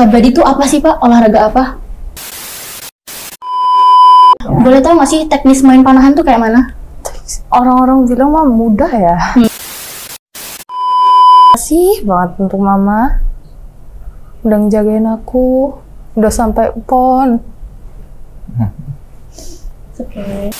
Kabadi itu apa sih Pak? Olahraga apa? Boleh tahu nggak sih teknis main panahan tuh kayak mana? Orang-orang bilang mah mudah ya. Kasih banget untuk mama. Udah ngejagain aku. Udah sampai PON. Oke.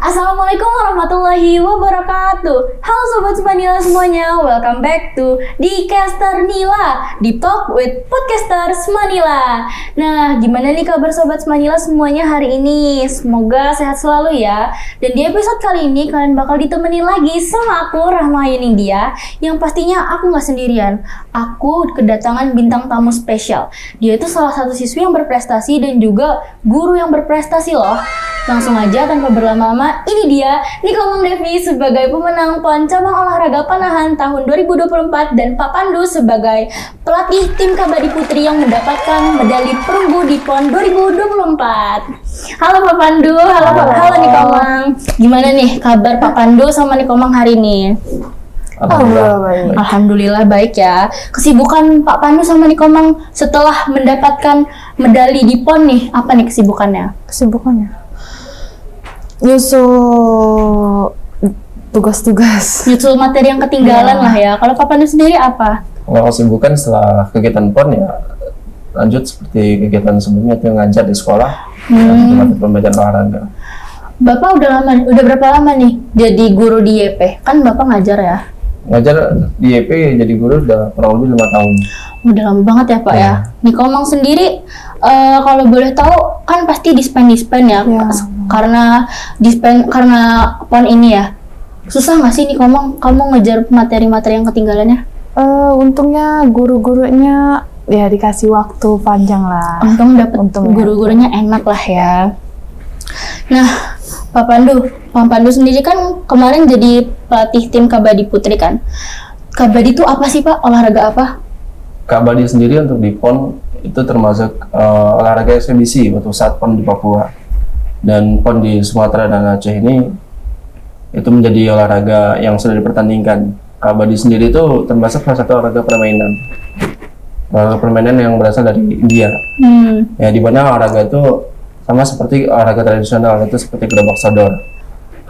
Assalamualaikum warahmatullahi wabarakatuh. Halo Sobat Semanila semuanya, welcome back to Dicaster Nila, Deep Talk with Podcaster Semanila. Nah, gimana nih kabar Sobat Semanila semuanya hari ini? Semoga sehat selalu ya. Dan di episode kali ini kalian bakal ditemenin lagi sama aku, Rahma Yuningdia. Yang pastinya aku nggak sendirian. Aku kedatangan bintang tamu spesial. Dia itu salah satu siswi yang berprestasi dan juga guru yang berprestasi loh. Langsung aja tanpa berlama-lama, ini dia Nikomang Devi sebagai pemenang PON cabang olahraga panahan tahun 2024 dan Pak Pandu sebagai pelatih tim Kabadi Putri yang mendapatkan medali perunggu di PON 2024. Halo Pak Pandu, halo Nikomang. Gimana nih kabar Pak Pandu sama Nikomang hari ini? Alhamdulillah baik ya. Kesibukan Pak Pandu sama Nikomang setelah mendapatkan medali di PON nih, apa nih kesibukannya? Nyusul tugas-tugas. Nyusul materi yang ketinggalan lah ya. Kalau Pak Pandu sendiri apa? Kalau kesibukan setelah kegiatan PON ya lanjut seperti kegiatan sebelumnya itu ngajar di sekolah dan pembelajaran olahraga. Bapak udah berapa lama nih jadi guru di YP? Kan Bapak ngajar ya? Ngajar di YP jadi guru udah kurang lebih 5 tahun. Udah lama banget ya Pak ya. Nikomang sendiri kalau boleh tahu kan pasti dispen ya. Karena PON ini ya. Susah nggak sih Nikomang kamu ngejar materi-materi yang ketinggalannya? Untungnya guru-gurunya ya dikasih waktu panjang lah. Untung dapet guru-gurunya enak lah ya. Nah, Pak Pandu sendiri kan kemarin jadi pelatih tim Kabadi Putri kan. Kabadi itu apa sih Pak? Olahraga apa? Kabadi sendiri untuk di PON itu termasuk olahraga eksebisi waktu saat PON di Papua. Dan PON di Sumatera dan Aceh ini itu menjadi olahraga yang sudah dipertandingkan. Kabadi sendiri itu termasuk salah satu olahraga permainan. Olahraga permainan yang berasal dari India. Ya, di mana olahraga itu sama seperti olahraga tradisional, itu seperti gerobak sodor.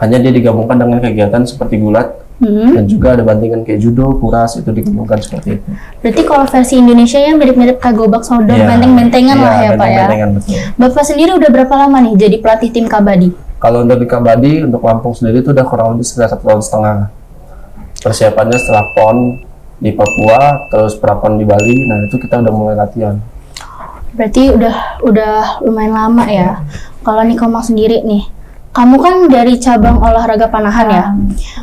Hanya dia digabungkan dengan kegiatan seperti gulat, dan juga ada bantingan kayak judo, kuras, itu digabungkan seperti itu. Berarti kalau versi Indonesia yang mirip-mirip kayak gerobak sodor, benteng-bentengan lah ya Pak ya? Betul. Bapak sendiri udah berapa lama nih jadi pelatih tim Kabadi? Kalau untuk di Kabadi, untuk Lampung sendiri itu udah kurang lebih sekitar 1,5 tahun. Persiapannya setelah PON di Papua, terus pra-PON di Bali, nah itu kita udah mulai latihan. Berarti udah lumayan lama ya. Kalau Nikomang sendiri nih, kamu kan dari cabang olahraga panahan ya.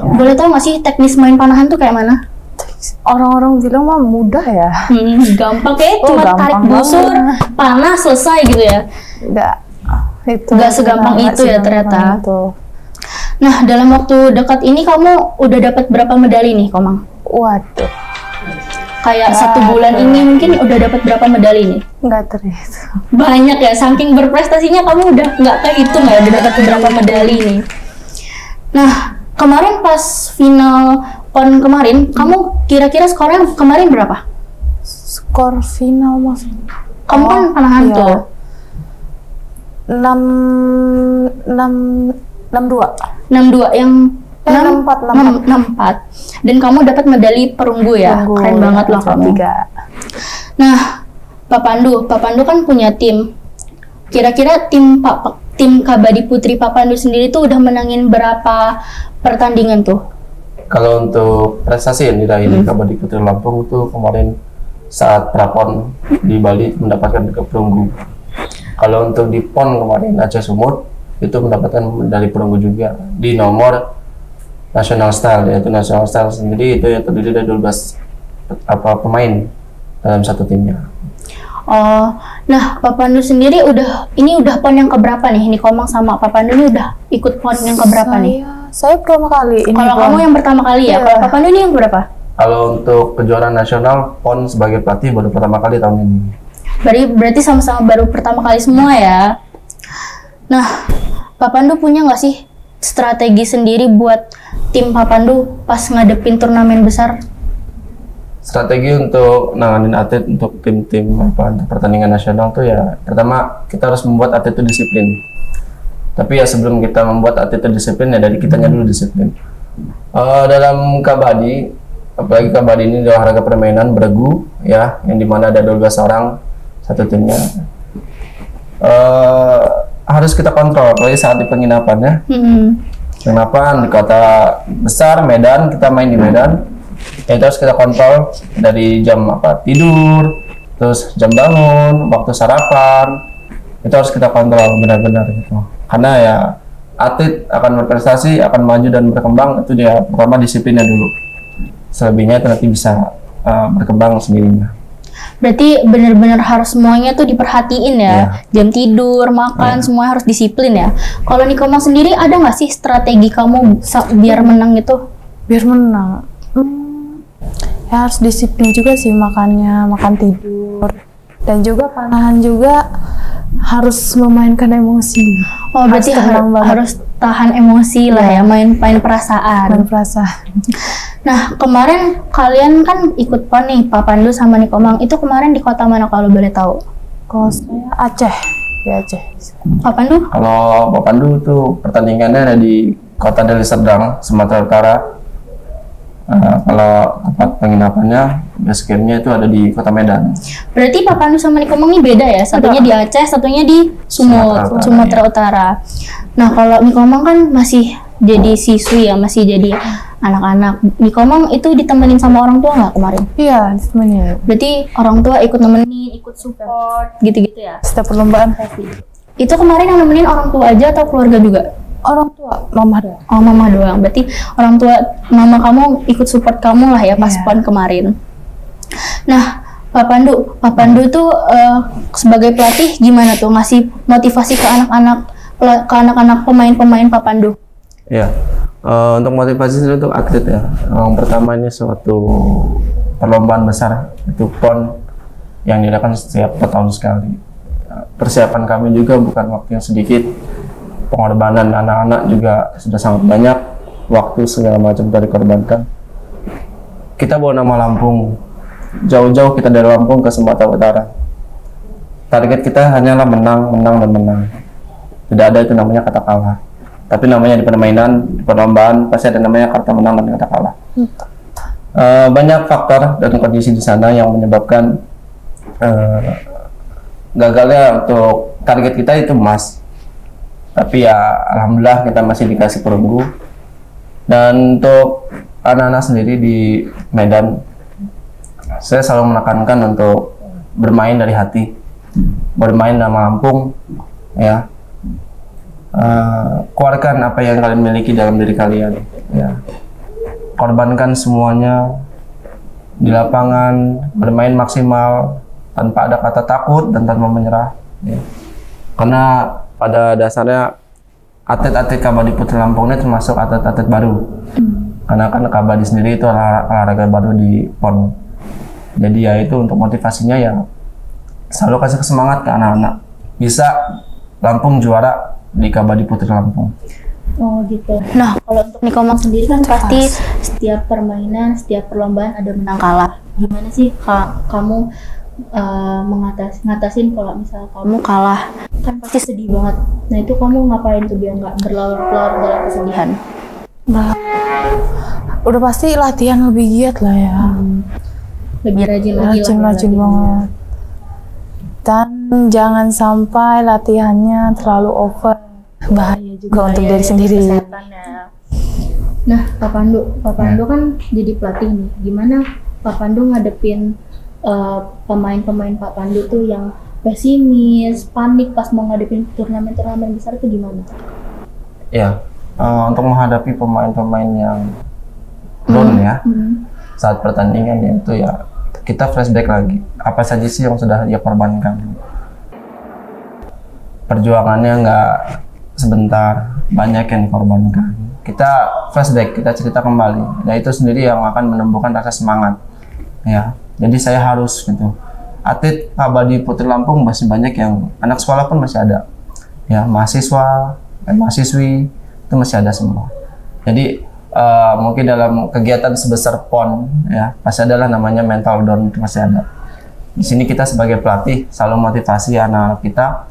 Boleh tahu nggak sih teknis main panahan tuh kayak mana? Orang-orang bilang mah mudah ya. Gampang kayak cuma tarik busur, panah selesai gitu ya. Nggak segampang itu ya ternyata. Nah, dalam waktu dekat ini kamu udah dapat berapa medali nih, Komang? Waduh. Kayak 1 bulan ini mungkin udah dapat berapa medali nih? Nggak terhitung. Banyak ya, saking berprestasinya kamu udah nggak kehitung ya, udah dapat berapa medali nih. Nah, kemarin pas final PON kemarin, kamu kira-kira skornya kemarin berapa? Skor final maksudnya? Kamu kan panahan iya. tuh. 62 yang 64. Dan kamu dapat medali perunggu ya. Keren banget loh kamu. Nah, Pak Pandu kan punya tim. Kira-kira tim Kabadi Putri Pak Pandu sendiri tuh udah menangin berapa pertandingan tuh? Kalau untuk prestasi yang diraih di Kabadi Putri Lampung itu kemarin saat pra-PON di Bali mendapatkan perunggu. Kalau untuk di PON kemarin Aceh Sumut itu mendapatkan medali perunggu juga di nomor National Style, yaitu National Style sendiri itu yang terdiri dari 12 pemain dalam satu timnya. Oh, nah Pak Pandu sendiri udah PON yang keberapa nih? Nikomang sama Pak Pandu ini udah ikut PON yang keberapa nih? Saya pertama kali. Kalau kamu yang pertama kali ya? Kalau Pak Pandu ini yang berapa? Kalau untuk kejuaraan nasional PON sebagai pelatih baru pertama kali tahun ini. Berarti sama-sama baru pertama kali semua ya. Nah, Pak Pandu punya nggak sih strategi sendiri buat tim Papandu pas ngadepin turnamen besar? Strategi untuk nanganin atlet untuk tim-tim untuk pertandingan nasional tuh ya, pertama kita harus membuat atlet itu disiplin. Tapi ya sebelum kita membuat atlet itu disiplin, ya dari kitanya dulu disiplin. Dalam kabadi, apalagi kabadi ini adalah olahraga permainan beregu ya, yang dimana ada 12 orang satu timnya. Harus kita kontrol, apalagi saat di penginapan ya. Penginapan di kota besar, Medan, kita main di Medan, ya itu harus kita kontrol dari jam tidur, terus jam bangun, waktu sarapan, itu harus kita kontrol benar-benar gitu. Karena ya atlet akan berprestasi, akan maju dan berkembang, itu dia pertama disiplinnya dulu. Selebihnya itu nanti bisa berkembang sendirinya. Berarti benar-benar harus semuanya tuh diperhatiin ya. Jam tidur, makan, semua harus disiplin ya. Kalau Nikomang sendiri ada nggak sih strategi kamu biar menang gitu? Biar menang, ya harus disiplin juga sih, makannya, makan tidur, dan juga panahan juga harus memainkan emosi. Oh, berarti harus tahan emosi lah ya, main perasaan. Main perasaan. Nah, kemarin kalian kan ikut PON nih, Papandu sama Nikomang. Itu kemarin di kota mana kalau boleh tahu? Kalau saya Aceh, di Aceh. Papandu? Kalau Papandu tuh pertandingannya ada di kota Deli Serdang, Sumatera Utara. Kalau tempat penginapannya, base camp-nya itu ada di kota Medan. Berarti Papandu sama Nikomang ini beda ya? Satunya di Aceh, satunya di Sumatera Utara. Nah, kalau Nikomang kan masih jadi siswi ya, masih jadi anak-anak. Nikomang itu ditemenin sama orang tua nggak kemarin? Iya, ditemenin. Berarti orang tua ikut nemenin, ikut support, gitu-gitu ya? Setiap perlombaan pasti. Itu kemarin yang nemenin orang tua aja atau keluarga juga? Orang tua, mama doang. Oh, mama doang. Berarti orang tua, mama kamu ikut support kamu lah ya pas PON kemarin. Nah, Papandu tuh sebagai pelatih gimana tuh ngasih motivasi ke anak-anak pemain-pemain Papandu? Ya, untuk motivasi untuk atlet ya. Yang pertama ini suatu perlombaan besar, itu PON yang diadakan setiap 4 tahun sekali. Persiapan kami juga bukan waktu yang sedikit. Pengorbanan anak-anak juga sudah sangat banyak, waktu segala macam dari korbankan. Kita bawa nama Lampung, jauh-jauh kita dari Lampung ke Sumatera Utara. Target kita hanyalah menang, menang, dan menang. Tidak ada itu namanya kata kalah. Tapi namanya di permainan, di perlombaan pasti ada namanya kata menang dan kata kalah. Banyak faktor dan kondisi di sana yang menyebabkan gagalnya untuk target kita itu emas. Tapi ya alhamdulillah kita masih dikasih perunggu. Dan untuk anak-anak sendiri di Medan, saya selalu menekankan untuk bermain dari hati, bermain nama Lampung ya. Keluarkan apa yang kalian miliki dalam diri kalian ya. Korbankan semuanya di lapangan, bermain maksimal tanpa ada kata takut dan tanpa menyerah ya. Karena pada dasarnya atlet-atlet kabadi Putri Lampung ini termasuk atlet-atlet baru. Karena kan kabadi sendiri itu olahraga baru di PON. Jadi ya itu untuk motivasinya ya selalu kasih semangat ke anak-anak. Bisa Lampung juara di kabadi Putri Lampung. Oh gitu. Nah, kalau untuk Nikomang sendiri kan pasti setiap permainan, setiap perlombaan ada menang kalah. Gimana sih kamu ngatasin kalau misal kamu kalah? Kan pasti sedih banget. Nah, itu kamu ngapain tuh biar nggak berlarut-larut dalam kesedihan? Nah, udah pasti latihan lebih giat lah ya. Lebih rajin lagi lah. Rajin banget. Dan jangan sampai latihannya terlalu over. Bahaya juga untuk diri sendiri. Ya. Nah, Papandu kan jadi pelatih nih. Gimana Papandu ngadepin pemain-pemain Papandu tuh yang pesimis, panik pas mau ngadepin turnamen-turnamen besar itu gimana? Ya, untuk menghadapi pemain-pemain yang down ya, saat pertandingan ya itu ya kita flashback lagi. Apa saja sih yang sudah dia korbankan? Perjuangannya nggak sebentar, banyak yang dikorbankan. Kita flashback, kita cerita kembali. Dan itu sendiri yang akan menumbuhkan rasa semangat. Ya, jadi saya harus gitu. Atlet kabadi Putri Lampung masih banyak yang anak sekolah pun masih ada. Ya, mahasiswa, mahasiswi, itu masih ada semua. Jadi mungkin dalam kegiatan sebesar PON ya pasti adalah namanya mental down, itu masih ada. Di sini kita sebagai pelatih selalu motivasi anak-anak kita,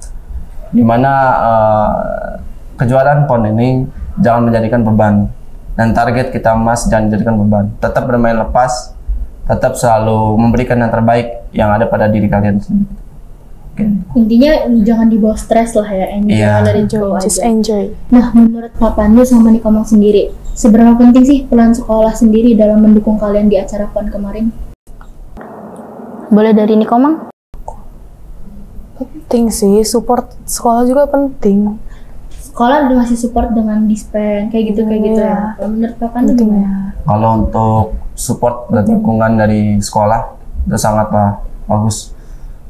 di mana kejuaraan PON ini jangan menjadikan beban, dan target kita emas jangan menjadikan beban. Tetap bermain lepas, tetap selalu memberikan yang terbaik yang ada pada diri kalian sendiri. Intinya jangan dibawa stres lah ya, enjoy, let it go aja. Just enjoy. Nah, menurut Pak Pandu sama Nikomang sendiri, seberapa penting sih peran sekolah sendiri dalam mendukung kalian di acara PON kemarin? Boleh dari Nikomang? Penting sih, support sekolah juga penting. Sekolah udah ngasih support dengan dispen, kayak gitu ya. Kalau menurut Pak Pandu gimana? Kalau untuk support dan dukungan dari sekolah itu sangatlah bagus.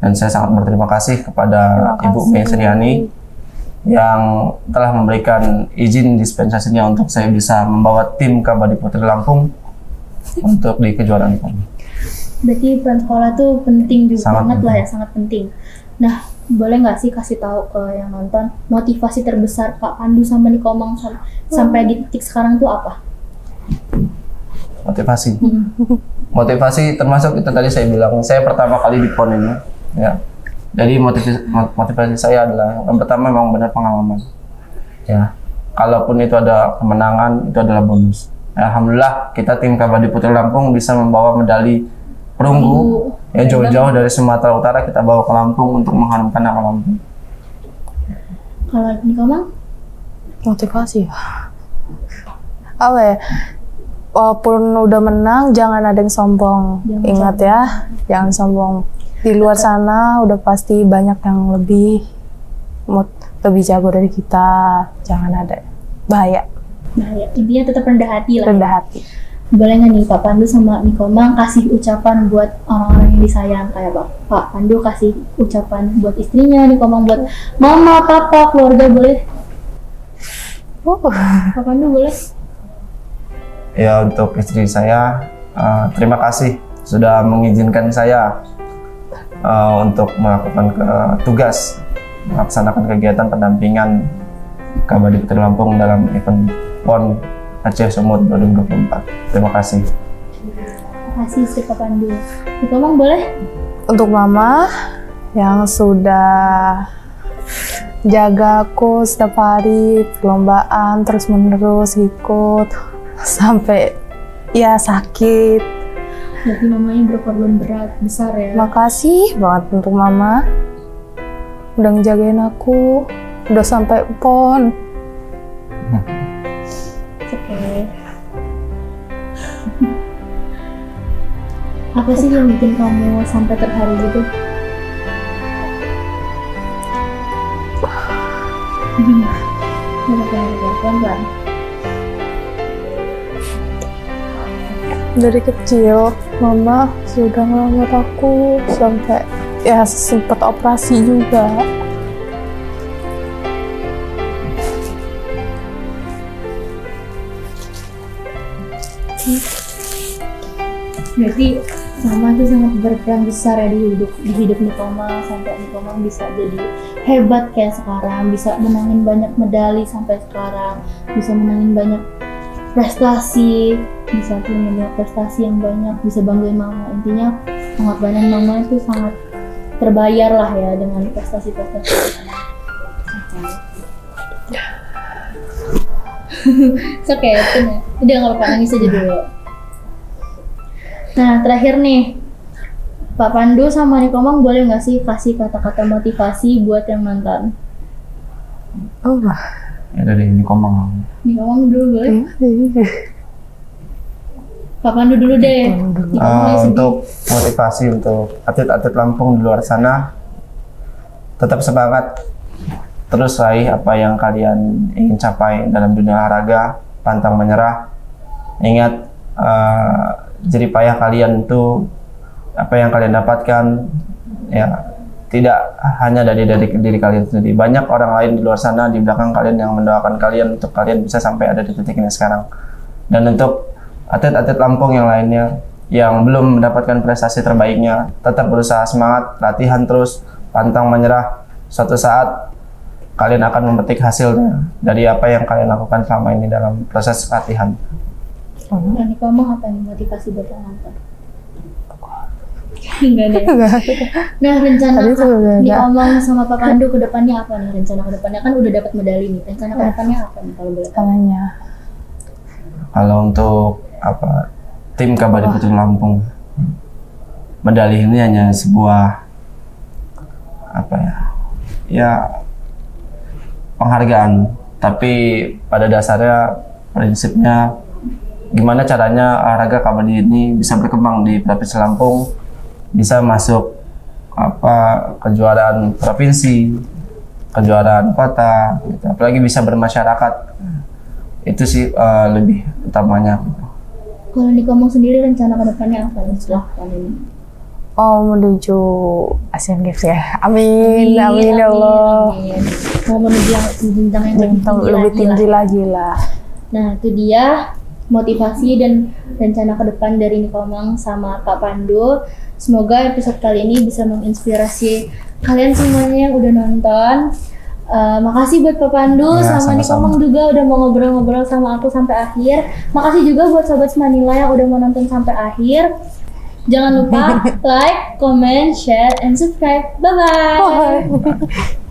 Dan saya sangat berterima kasih kepada Ibu Mesriani yang telah memberikan izin dispensasinya untuk saya bisa membawa tim Kabadi Putri Lampung untuk di kejuaraan PON. Berarti peran sekolah tuh penting juga Sangat banget lah penting. ya, sangat penting. Nah, boleh nggak sih kasih tahu ke yang nonton motivasi terbesar Pak Pandu sama Nikomang sampai di titik sekarang tuh apa? Motivasi. Motivasi termasuk itu tadi saya bilang, saya pertama kali di PON ini ya. Jadi motivasi saya adalah yang pertama memang benar pengalaman. Ya. Kalaupun itu ada kemenangan, itu adalah bonus. Alhamdulillah kita tim Kabadi Putri Lampung bisa membawa medali perunggu ya, jauh-jauh dari Sumatera Utara kita bawa ke Lampung untuk mengharumkan nama Lampung. Kalau Nikomang? Motivasi. Apa ya? Walaupun udah menang, jangan ada yang sombong. Ingat ya, jangan sombong. Di luar sana udah pasti banyak yang lebih jago dari kita. Jangan ada bahaya. Intinya tetap rendah hati lah. Rendah hati. Boleh nggak nih Pak Pandu sama Nikomang kasih ucapan buat orang-orang yang disayang, kayak Pak Pandu kasih ucapan buat istrinya, Nikomang buat mama, papa, keluarga, boleh? Pak Pandu boleh? Ya, untuk istri saya terima kasih sudah mengizinkan saya untuk melakukan tugas melaksanakan kegiatan pendampingan Kabadi Putri Lampung dalam event PON Aceh Sumut 2024. Terima kasih. Terima kasih si Pak Pandu. Nikomang boleh? Untuk mama yang sudah jaga aku setiap hari perlombaan terus menerus ikut sampai ya sakit. Berarti mamanya berkorban besar ya. Makasih banget untuk mama udah ngejagain aku udah sampai PON. Oke. Apa sih yang bikin kamu sampai terharu gitu? Pelan-pelan. Dari kecil mama sudah ngerawat aku sampai ya sempat operasi juga. Berarti mama tuh sangat berperan besar ya di hidup Nikomang, sampai Nikomang bisa jadi hebat kayak sekarang, bisa menangin banyak medali sampai sekarang, bisa menangin banyak prestasi, bisa punya banyak prestasi yang banyak, bisa banggain mama. Intinya pengorbanan mama itu sangat terbayar lah ya dengan prestasi-prestasi. Oke, itu ya. Udah nggak apa-apa, nangis aja dulu. Nah, terakhir nih, Pak Pandu sama Nikomang boleh nggak sih kasih kata-kata motivasi buat yang nonton? Ya dari Nikomang. Nikomang dulu boleh? Pak Pandu dulu deh. Untuk motivasi untuk atlet-atlet Lampung di luar sana, tetap semangat, terus raih apa yang kalian ingin capai dalam dunia olahraga, pantang menyerah. Ingat, jerih payah kalian itu apa yang kalian dapatkan ya tidak hanya dari diri kalian sendiri. Banyak orang lain di luar sana di belakang kalian yang mendoakan kalian untuk kalian bisa sampai ada di titik ini sekarang. Dan untuk atlet-atlet Lampung yang lainnya yang belum mendapatkan prestasi terbaiknya, tetap berusaha semangat, latihan terus, pantang menyerah. Suatu saat kalian akan memetik hasilnya dari apa yang kalian lakukan selama ini dalam proses latihan. Nah, Niko ngomong apa nih motivasi buat yang nonton? Enggak deh. Nah, rencana Tadi tuh udah Niko ada. ngomong sama Pak Pandu ke depannya apa nih? Rencana ke depannya kan udah dapat medali nih. Rencana ke depannya apa nih kalau boleh tahu? Tangannya. Kalau untuk apa tim Kabadi Putri Lampung, medali ini hanya sebuah apa ya penghargaan, tapi pada dasarnya prinsipnya gimana caranya olahraga kabadi ini bisa berkembang di Provinsi Lampung, bisa masuk apa kejuaraan provinsi, kejuaraan kota, gitu. Apalagi bisa bermasyarakat. Itu sih lebih utamanya. Kalau Niko ngomong sendiri rencana ke depannya apa nih setelah tahun ini? Oh, menuju Asian Games ya. Amin, amin ya Allah. Amin. Mau menuju yang jenjang yang Lebih tinggi lagi lah. Nah, itu dia motivasi dan rencana ke depan dari Nikomang sama Pak Pandu. Semoga episode kali ini bisa menginspirasi kalian semuanya yang udah nonton. Makasih buat Pak Pandu Ya, sama sama-sama. Nikomang juga udah mau ngobrol-ngobrol sama aku sampai akhir. Makasih juga buat Sobat Manila yang udah mau nonton sampai akhir. Jangan lupa like, comment, share, and subscribe. Bye-bye! Bye.